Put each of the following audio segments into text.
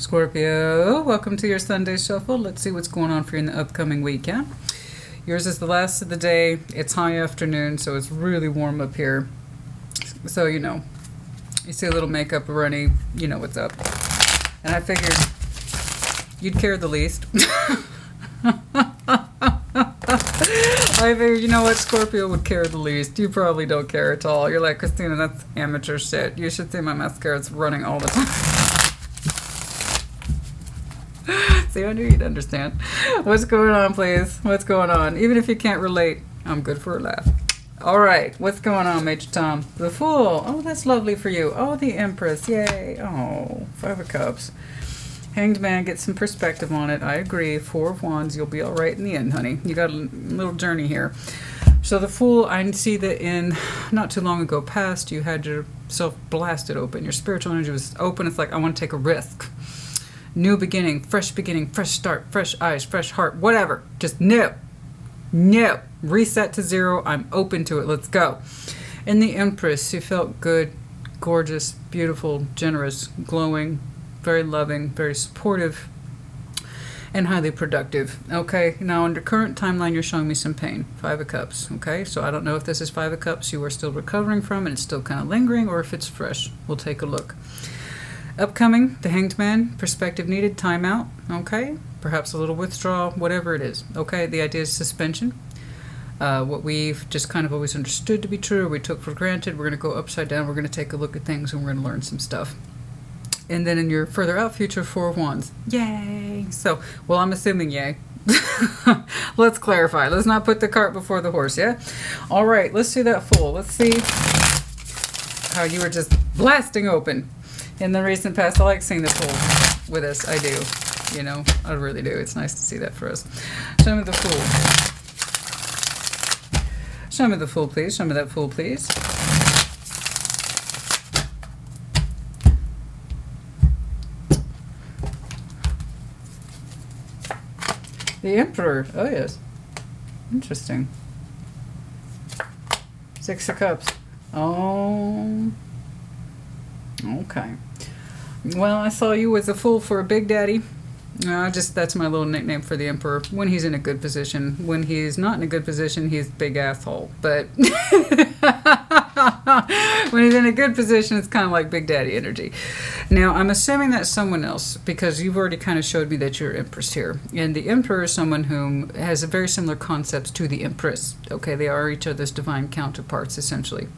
Scorpio, welcome to your Sunday Shuffle. Let's see what's going on for you in the upcoming week, yeah? Yours is the last of the day. It's high afternoon, so it's really warm up here. So, you know, you see a little makeup running, you know what's up. And I figured you'd care the least. I figured, you know what, Scorpio would care the least. You probably don't care at all. You're like, Christina, that's amateur shit. You should see my mascara's running all the time. See, I knew you'd understand. What's going on, please? What's going on? Even if you can't relate, I'm good for a laugh. All right, what's going on, Major Tom? The Fool. Oh, that's lovely for you. Oh, the Empress. Yay. Oh, Five of Cups. Hanged Man, get some perspective on it. I agree. Four of Wands, you'll be all right in the end, honey. You got a little journey here. So the Fool, I see that in not too long ago past, you had yourself blasted open. Your spiritual energy was open. It's like, I want to take a risk. New beginning, fresh start, fresh eyes, fresh heart, whatever. Just no. Reset to zero. I'm open to it. Let's go. In the Empress, you felt good, gorgeous, beautiful, generous, glowing, very loving, very supportive, and highly productive. Okay, now under current timeline, you're showing me some pain. Five of Cups. Okay, so I don't know if this is Five of Cups you are still recovering from and it's still kind of lingering, or if it's fresh. We'll take a look. Upcoming, the Hanged Man, perspective needed, timeout, okay? Perhaps a little withdrawal, whatever it is, okay? The idea is suspension. What we've just kind of always understood to be true, we took for granted, we're going to go upside down, we're going to take a look at things, and we're going to learn some stuff. And then in your further out future, Four of Wands. Yay! So, well, I'm assuming yay. Let's clarify. Let's not put the cart before the horse, yeah? All right, let's see that Fool. Let's see how you were just blasting open. In the recent past, I like seeing the Fool with us. I do. You know, I really do. It's nice to see that for us. Show me the Fool. Show me the Fool, please. Show me that Fool, please. The Emperor. Oh, yes. Interesting. Six of Cups. Oh. Okay. Well, I saw you as a fool for a Big Daddy. That's my little nickname for the Emperor. When he's in a good position. When he's not in a good position, he's big asshole. But when he's in a good position, it's kind of like Big Daddy energy. Now, I'm assuming that's someone else because you've already kind of showed me that you're Empress here. And the Emperor is someone who has a very similar concepts to the Empress. Okay, they are each other's divine counterparts, essentially.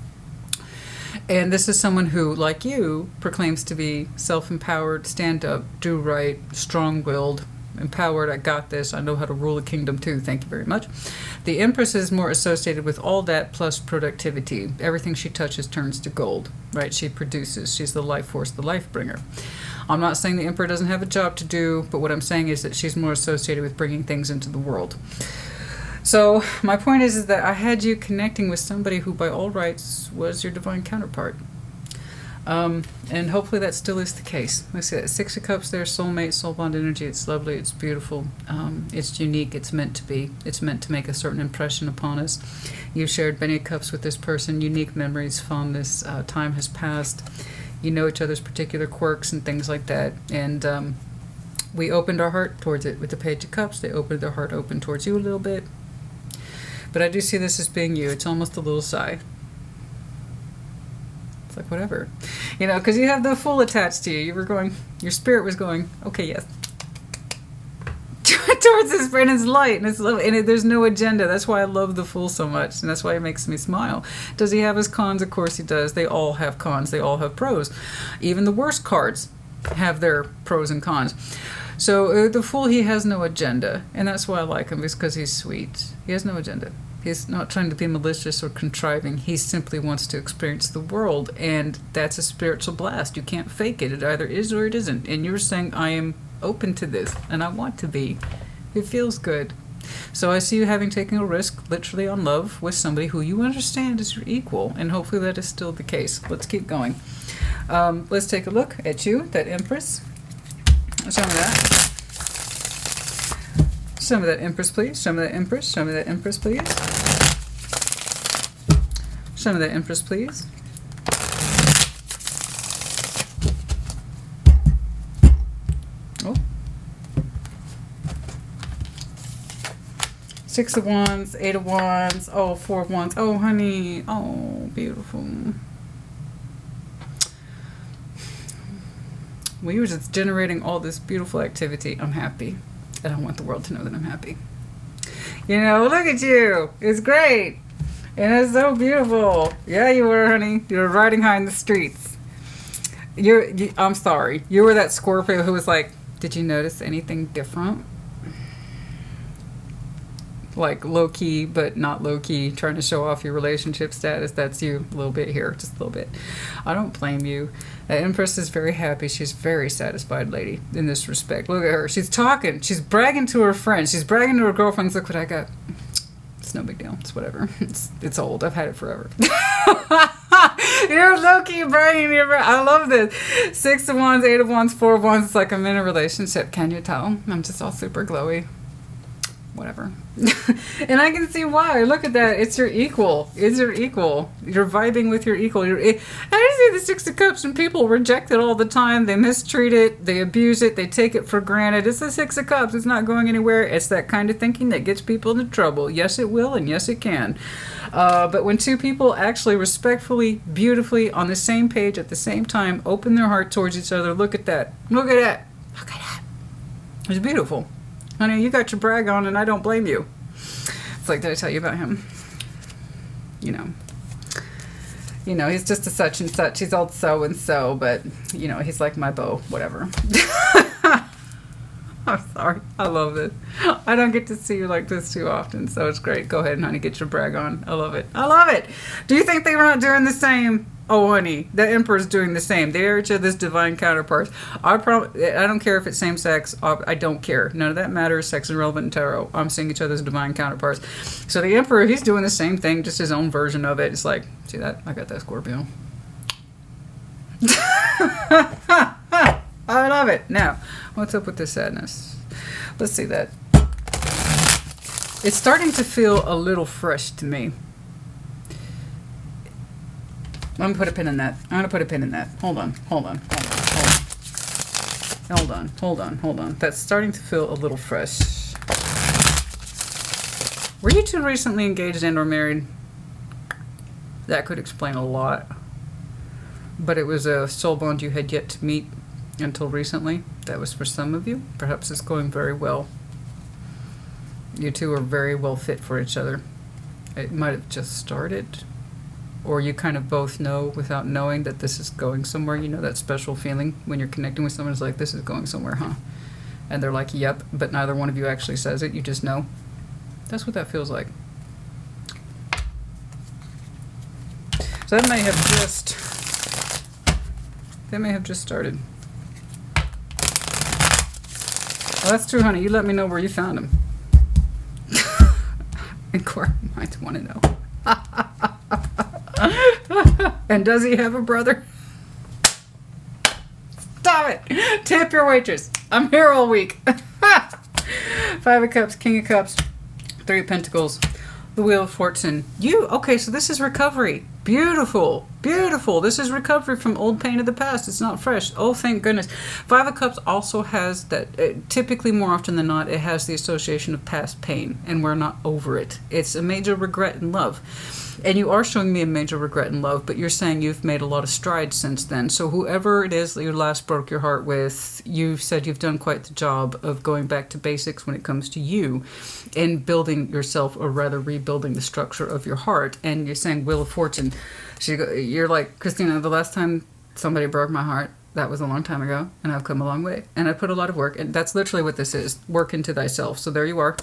And this is someone who, like you, proclaims to be self-empowered, stand up, do right, strong-willed, empowered, I got this, I know how to rule a kingdom too, thank you very much. The Empress is more associated with all that plus productivity. Everything she touches turns to gold, right? She produces. She's the life force, the life bringer. I'm not saying the Emperor doesn't have a job to do, but what I'm saying is that she's more associated with bringing things into the world. So my point is that I had you connecting with somebody who by all rights was your divine counterpart. And hopefully that still is the case. Let's see that Six of Cups there, soulmate, soul bond energy. It's lovely, it's beautiful, it's unique, it's meant to be. It's meant to make a certain impression upon us. You shared many cups with this person, unique memories, fondness, time has passed. You know each other's particular quirks and things like that. And we opened our heart towards it with the Page of Cups. They opened their heart open towards you a little bit. But I do see this as being you. It's almost a little sigh. It's like, whatever. You know, because you have the Fool attached to you. You were going, your spirit was going, okay, yes. Towards this friend is light. And it's lovely. And there's no agenda. That's why I love the Fool so much. And that's why it makes me smile. Does he have his cons? Of course he does. They all have cons. They all have pros. Even the worst cards have their pros and cons. So the Fool, he has no agenda, and that's why I like him, is because he's sweet. He has no agenda. He's not trying to be malicious or contriving. He simply wants to experience the world, and that's a spiritual blast. You can't fake it. It either is or it isn't. And you're saying, I am open to this, and I want to be. It feels good. So I see you having taken a risk, literally on love, with somebody who you understand is your equal, and hopefully that is still the case. Let's keep going. Let's take a look at you, that Empress. Show me that. Show me that Empress, please. Show me that Empress. Show me that Empress, please. Show me that Empress, please. Six of Wands, Eight of Wands, oh, Four of Wands. Oh, honey. Oh, beautiful. We were just generating all this beautiful activity. I'm happy. And I want the world to know that I'm happy. You know, look at you. It's great. And it's so beautiful. Yeah, you were, honey. You were riding high in the streets. I'm sorry. You were that Scorpio who was like, did you notice anything different? Like low-key, but not low-key, trying to show off your relationship status. That's you a little bit here, just a little bit. I don't blame you. The Empress is very happy. She's a very satisfied lady in this respect. Look at her. She's talking. She's bragging to her friends. She's bragging to her girlfriends. Look what I got. It's no big deal. It's whatever. It's old. I've had it forever. You're low-key bragging to your friends. I love this. Six of Wands, Eight of Wands, Four of Wands. It's like I'm in a relationship. Can you tell? I'm just all super glowy. Whatever. And I can see why. Look at that. It's your equal. It's your equal. You're vibing with your equal. I see the Six of Cups and people reject it all the time. They mistreat it. They abuse it. They take it for granted. It's the Six of Cups. It's not going anywhere. It's that kind of thinking that gets people into trouble. Yes, it will, and yes, it can. But when two people actually respectfully, beautifully, on the same page at the same time, open their heart towards each other, look at that. Look at that. Look at that. It's beautiful. Honey, you got your brag on, and I don't blame you. It's like, did I tell you about him? You know, he's just a such and such. He's all so and so, but, you know, he's like my beau, whatever. I'm sorry. I love this. I don't get to see you like this too often, so it's great. Go ahead, honey, get your brag on. I love it. I love it. Do you think they were not doing the same? Oh, honey, the Emperor's doing the same. They are each other's divine counterparts. I don't care if it's same sex. I don't care. None of that matters. Sex is irrelevant in tarot. I'm seeing each other's divine counterparts. So the Emperor, he's doing the same thing, just his own version of it. It's like, see that? I got that, Scorpio. I love it. Now, what's up with this sadness? Let's see that. It's starting to feel a little fresh to me. I'm going to put a pin in that. I'm going to put a pin in that. Hold on. That's starting to feel a little fresh. Were you two recently engaged and or married? That could explain a lot. But it was a soul bond you had yet to meet until recently. That was for some of you. Perhaps it's going very well. You two are very well fit for each other. It might have just started. Or you kind of both know without knowing that this is going somewhere. You know that special feeling when you're connecting with someone, it's like, this is going somewhere, huh? And they're like, yep, but neither one of you actually says it. You just know. That's what that feels like. So that may have just started. Well, that's true, honey. You let me know where you found him. Inquiry minds want to know. And does he have a brother? Stop it! Tip your waitress. I'm here all week. Five of Cups, King of Cups, Three of Pentacles, the Wheel of Fortune. Okay, so this is recovery. Beautiful. Beautiful. This is recovery from old pain of the past. It's not fresh. Oh, thank goodness. Five of Cups also has that, typically more often than not, it has the association of past pain, and we're not over it. It's a major regret in love. And you are showing me a major regret in love, but you're saying you've made a lot of strides since then. So whoever it is that you last broke your heart with, you've said you've done quite the job of going back to basics when it comes to you and building yourself, or rather rebuilding the structure of your heart. And you're saying Wheel of Fortune. You're like, Christina, the last time somebody broke my heart, that was a long time ago, and I've come a long way. And I put a lot of work, and that's literally what this is. Work into thyself. So there you are.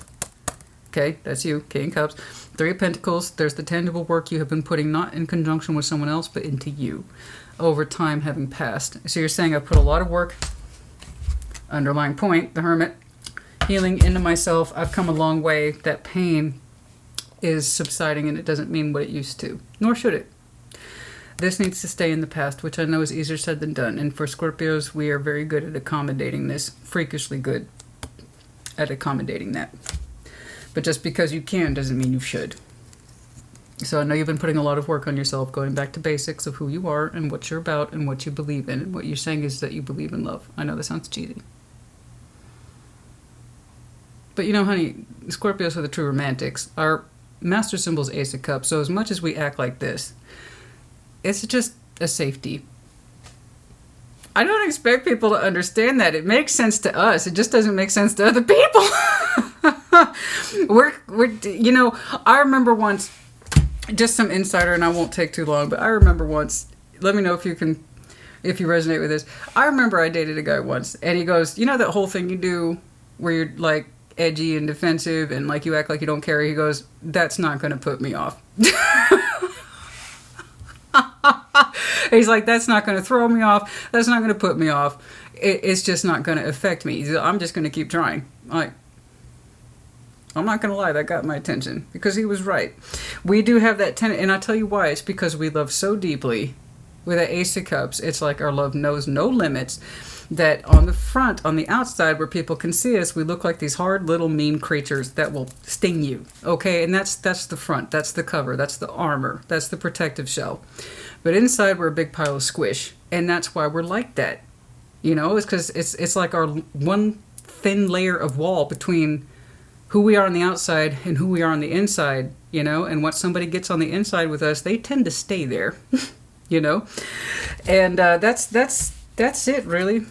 Okay, that's you, King of Cups. Three of Pentacles, there's the tangible work you have been putting not in conjunction with someone else, but into you over time having passed. So you're saying I've put a lot of work, underlying point, the Hermit, healing into myself. I've come a long way. That pain is subsiding, and it doesn't mean what it used to, nor should it. This needs to stay in the past, which I know is easier said than done. And for Scorpios, we are very good at accommodating this, freakishly good at accommodating that. But just because you can doesn't mean you should. So I know you've been putting a lot of work on yourself, going back to basics of who you are and what you're about and what you believe in. And what you're saying is that you believe in love. I know that sounds cheesy. But you know, honey, Scorpios are the true romantics. Our master symbol is Ace of Cups, so as much as we act like this, it's just a safety. I don't expect people to understand that. It makes sense to us. It just doesn't make sense to other people. You know, I remember once, just some insider, and I won't take too long, but I remember once, let me know if you resonate with this. I remember I dated a guy once, and he goes, you know that whole thing you do where you're like edgy and defensive and like you act like you don't care? He goes, that's not going to put me off. He's like, that's not going to throw me off. That's not going to put me off. It's just not going to affect me. I'm just going to keep trying. Like, I'm not going to lie, that got my attention because he was right. We do have that tendency, and I'll tell you why. It's because we love so deeply. With an Ace of Cups, it's like our love knows no limits. That on the front, on the outside, where people can see us, we look like these hard little mean creatures that will sting you. Okay, and that's the front, that's the cover, that's the armor, that's the protective shell. But inside, we're a big pile of squish, and that's why we're like that. You know, it's because it's like our one thin layer of wall between who we are on the outside and who we are on the inside. You know, and once somebody gets on the inside with us, they tend to stay there. You know, and that's it, really.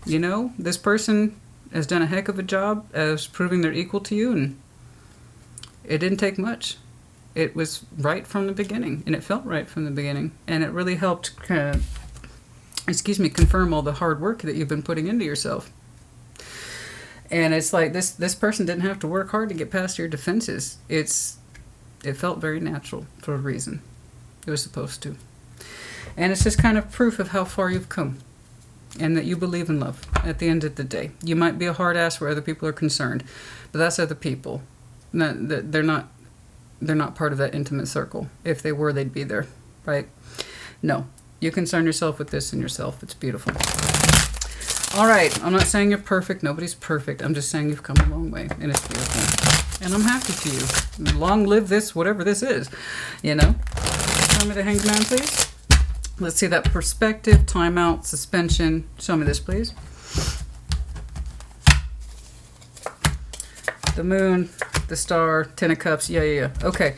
You know, this person has done a heck of a job as proving they're equal to you, and it didn't take much. It was right from the beginning, and it felt right from the beginning, and it really helped confirm all the hard work that you've been putting into yourself. And it's like this person didn't have to work hard to get past your defenses. It felt very natural for a reason. It was supposed to. And it's just kind of proof of how far you've come. And that you believe in love at the end of the day. You might be a hard ass where other people are concerned. But that's other people. They're not part of that intimate circle. If they were, they'd be there. Right? No. You concern yourself with this and yourself. It's beautiful. All right. I'm not saying you're perfect. Nobody's perfect. I'm just saying you've come a long way. And it's beautiful. And I'm happy for you. Long live this, whatever this is. You know? Show me the Hanged Man, please. Let's see that perspective, timeout, suspension. Show me this, please. The moon, the star, 10 of cups. Yeah. Okay.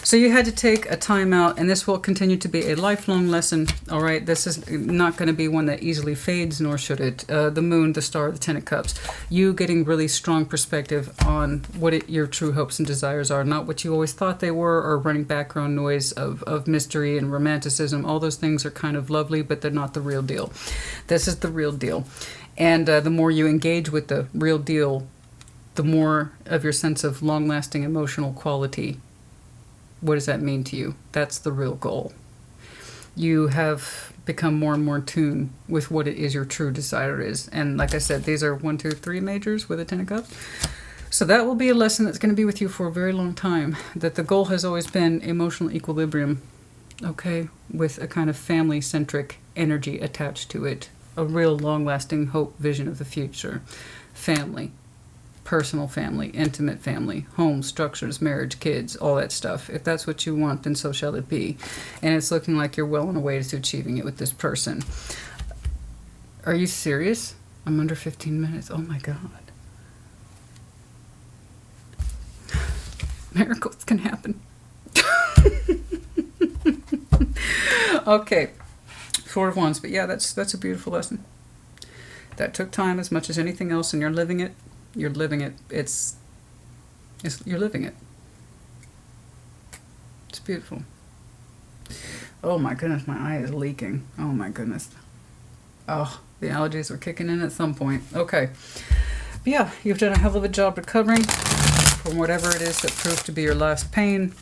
So you had to take a timeout, and this will continue to be a lifelong lesson. All right. This is not going to be one that easily fades, nor should it. The moon, the star, the 10 of cups. You getting really strong perspective on what your true hopes and desires are, not what you always thought they were, or running background noise of mystery and romanticism. All those things are kind of lovely, but they're not the real deal. This is the real deal. And the more you engage with the real deal, the more of your sense of long-lasting emotional quality. What does that mean to you? That's the real goal. You have become more and more in tune with what it is your true desire is. And like I said, these are 1, 2, 3 majors with a 10 of cups. So that will be a lesson that's going to be with you for a very long time. That the goal has always been emotional equilibrium. Okay? With a kind of family-centric energy attached to it. A real long-lasting hope, vision of the future. Family. Personal family, intimate family, home, structures, marriage, kids, all that stuff. If that's what you want, then so shall it be. And it's looking like you're well on the way to achieving it with this person. Are you serious? I'm under 15 minutes. Oh my God. Miracles can happen. Okay. 4 of Wands. But yeah, that's a beautiful lesson. That took time as much as anything else, and you're living it. You're living it. You're living it. It's beautiful. Oh my goodness, my eye is leaking. Oh my goodness. Oh, the allergies are kicking in at some point. Okay. But yeah, you've done a hell of a job recovering from whatever it is that proved to be your last pain,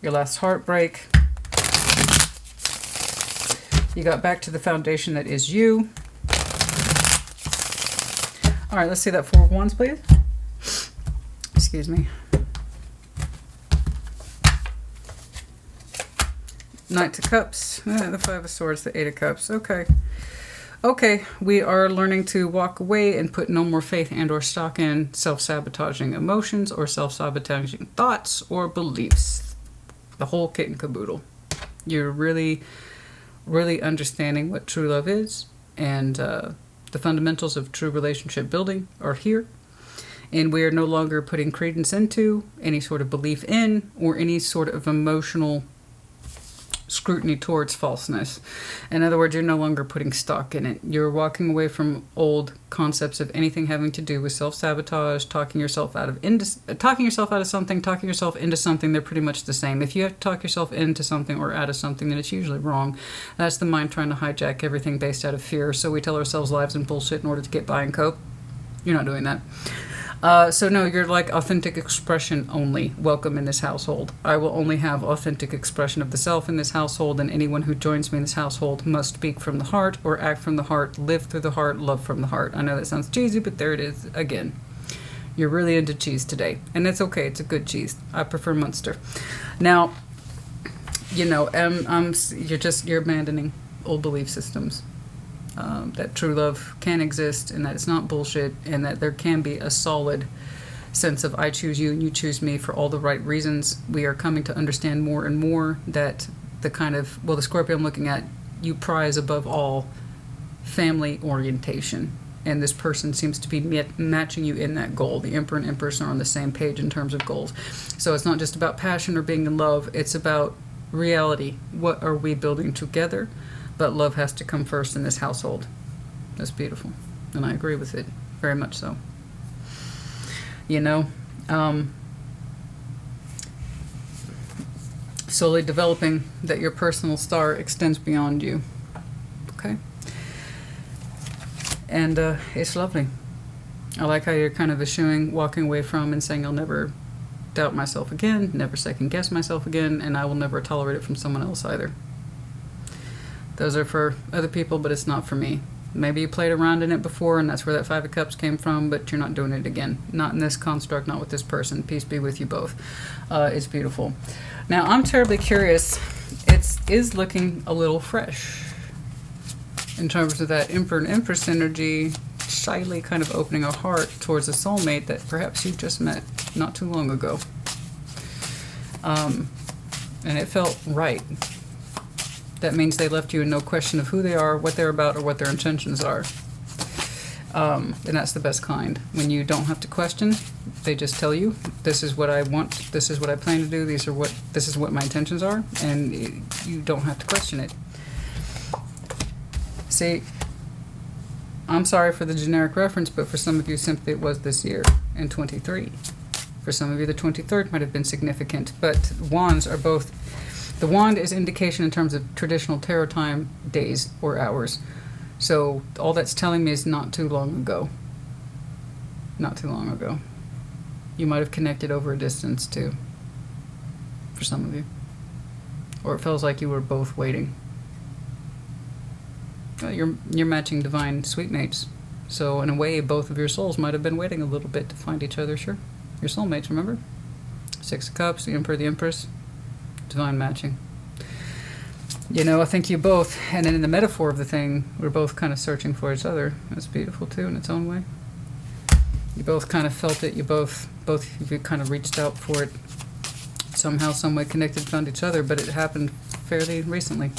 your last heartbreak. You got back to the foundation that is you. All right, let's see that 4 of Wands, please. Excuse me. Knight of Cups, the 5 of Swords, the 8 of Cups. Okay. Okay, we are learning to walk away and put no more faith and or stock in self-sabotaging emotions or self-sabotaging thoughts or beliefs. The whole kit and caboodle. You're really, really understanding what true love is, and the fundamentals of true relationship building are here. And we are no longer putting credence into, any sort of belief in, or any sort of emotional scrutiny towards falseness. In other words, you're no longer putting stock in it. You're walking away from old concepts of anything having to do with self-sabotage, talking yourself out of something, talking yourself into something. They're pretty much the same. If you have to talk yourself into something or out of something, then it's usually wrong. That's the mind trying to hijack everything based out of fear. So we tell ourselves lies and bullshit in order to get by and cope. You're not doing that. So no, you're like authentic expression only. Welcome in this household. I will only have authentic expression of the self in this household, and anyone who joins me in this household must speak from the heart or act from the heart, live through the heart, love from the heart. I know that sounds cheesy, but there it is again. You're really into cheese today, and it's okay. It's a good cheese. I prefer Munster. Now, you know, you're abandoning old belief systems. That true love can exist, and that it's not bullshit, and that there can be a solid sense of I choose you and you choose me for all the right reasons. We are coming to understand more and more that the Scorpio I'm looking at, you prize above all family orientation, and this person seems to be matching you in that goal. The Emperor and Empress are on the same page in terms of goals. So it's not just about passion or being in love, it's about reality. What are we building together? But love has to come first in this household. That's beautiful. And I agree with it. Very much so. You know, slowly developing that your personal star extends beyond you. Okay? And it's lovely. I like how you're kind of eschewing, walking away from, and saying, I'll never doubt myself again, never second guess myself again, and I will never tolerate it from someone else either. Those are for other people, but it's not for me. Maybe you played around in it before, and that's where that Five of Cups came from, but you're not doing it again. Not in this construct, not with this person. Peace be with you both. It's beautiful. Now, I'm terribly curious. It is looking a little fresh in terms of that Emperor and Empress energy, shyly kind of opening a heart towards a soulmate that perhaps you just met not too long ago. And it felt right. That means they left you in no question of who they are, what they're about, or what their intentions are. And that's the best kind. When you don't have to question, they just tell you, this is what I want, this is what I plan to do, this is what my intentions are, and you don't have to question it. See, I'm sorry for the generic reference, but for some of you, simply it was this year, in 23. For some of you, the 23rd might have been significant, but wands are both. The wand is indication in terms of traditional tarot time, days or hours. So all that's telling me is not too long ago. Not too long ago. You might have connected over a distance too, for some of you. Or it feels like you were both waiting. Well, you're matching divine sweetmates. So in a way, both of your souls might have been waiting a little bit to find each other, sure. Your soulmates, remember? Six of Cups, the Emperor, the Empress. Divine matching. You know, I think you both, and then in the metaphor of the thing, we're both kind of searching for each other. That's beautiful too in its own way. You both kind of felt it. You both of you kind of reached out for it. Somehow, some way connected, found each other, but it happened fairly recently.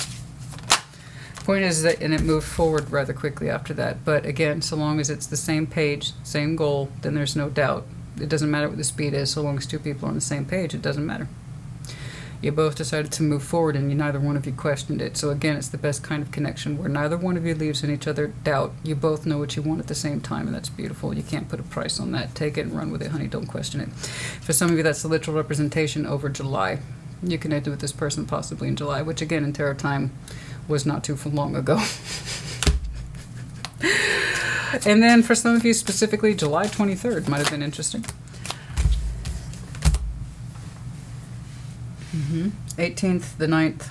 Point is that, and it moved forward rather quickly after that. But again, so long as it's the same page, same goal, then there's no doubt. It doesn't matter what the speed is, so long as two people are on the same page, it doesn't matter. You both decided to move forward, and neither one of you questioned it. So again, it's the best kind of connection where neither one of you leaves in each other doubt. You both know what you want at the same time, and that's beautiful. You can't put a price on that. Take it and run with it, honey. Don't question it. For some of you, that's the literal representation over July. You connected with this person possibly in July, which again, in tarot time, was not too long ago. And then for some of you specifically, July 23rd might have been interesting. 18th, the 9th.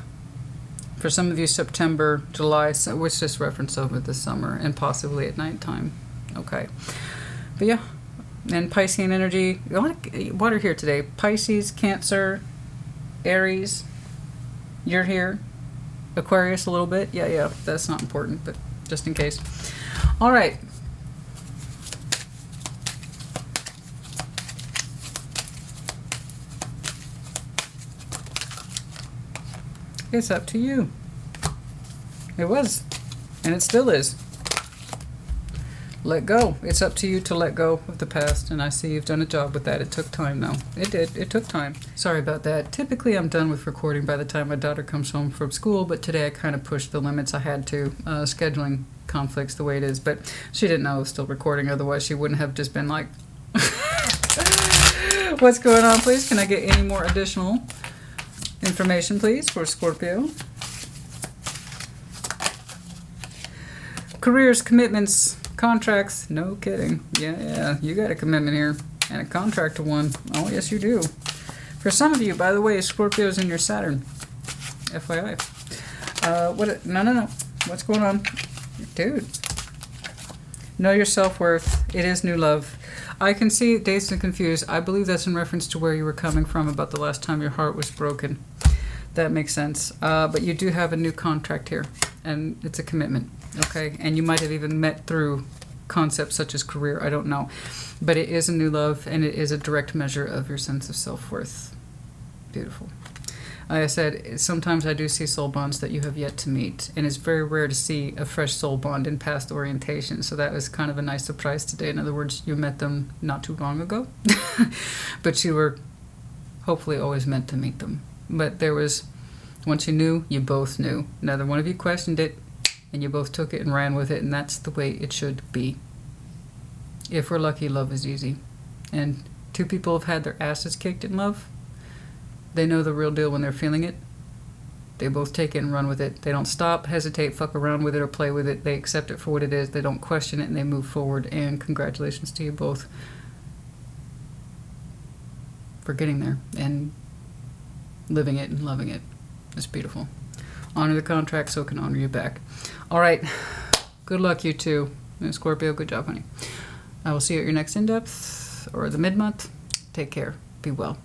For some of you, September, July, so which just reference over the summer and possibly at nighttime. Okay. But yeah. And Piscean energy. What are here today? Pisces, Cancer, Aries. You're here. Aquarius a little bit. Yeah. That's not important, but just in case. All right. It's up to you. It was. And it still is. let go. It's up to you to let go of the past, and I see you've done a job with that. It took time, though. It did. It took time. Sorry about that. Typically, I'm done with recording by the time my daughter comes home from school, but today I kind of pushed the limits I had to, scheduling conflicts the way it is, but she didn't know I was still recording, otherwise she wouldn't have just been like, what's going on, please? Can I get any more additional information, please, for Scorpio? Careers, commitments, contracts. No kidding. Yeah, you got a commitment here. And a contract to one. Oh, yes, you do. For some of you, by the way, Scorpio's in your Saturn. FYI. No. What's going on? Dude. Know your self-worth. It is new love. I can see Dazed and Confused. I believe that's in reference to where you were coming from about the last time your heart was broken. That makes sense. But you do have a new contract here. And it's a commitment. Okay, and you might have even met through concepts such as career, I don't know. But it is a new love, and it is a direct measure of your sense of self-worth. Beautiful. Like I said, sometimes I do see soul bonds that you have yet to meet, and it's very rare to see a fresh soul bond in past orientation, so that was kind of a nice surprise today. In other words, you met them not too long ago, but you were hopefully always meant to meet them. But there was, once you knew, you both knew. Neither one of you questioned it, and you both took it and ran with it, and that's the way it should be. If we're lucky, love is easy. And two people have had their asses kicked in love. They know the real deal when they're feeling it. They both take it and run with it. They don't stop, hesitate, fuck around with it, or play with it. They accept it for what it is. They don't question it, and they move forward. And congratulations to you both for getting there and living it and loving it. It's beautiful. Honor the contract so it can honor you back. All right. Good luck, you two. Scorpio, good job, honey. I will see you at your next in-depth or the mid-month. Take care. Be well.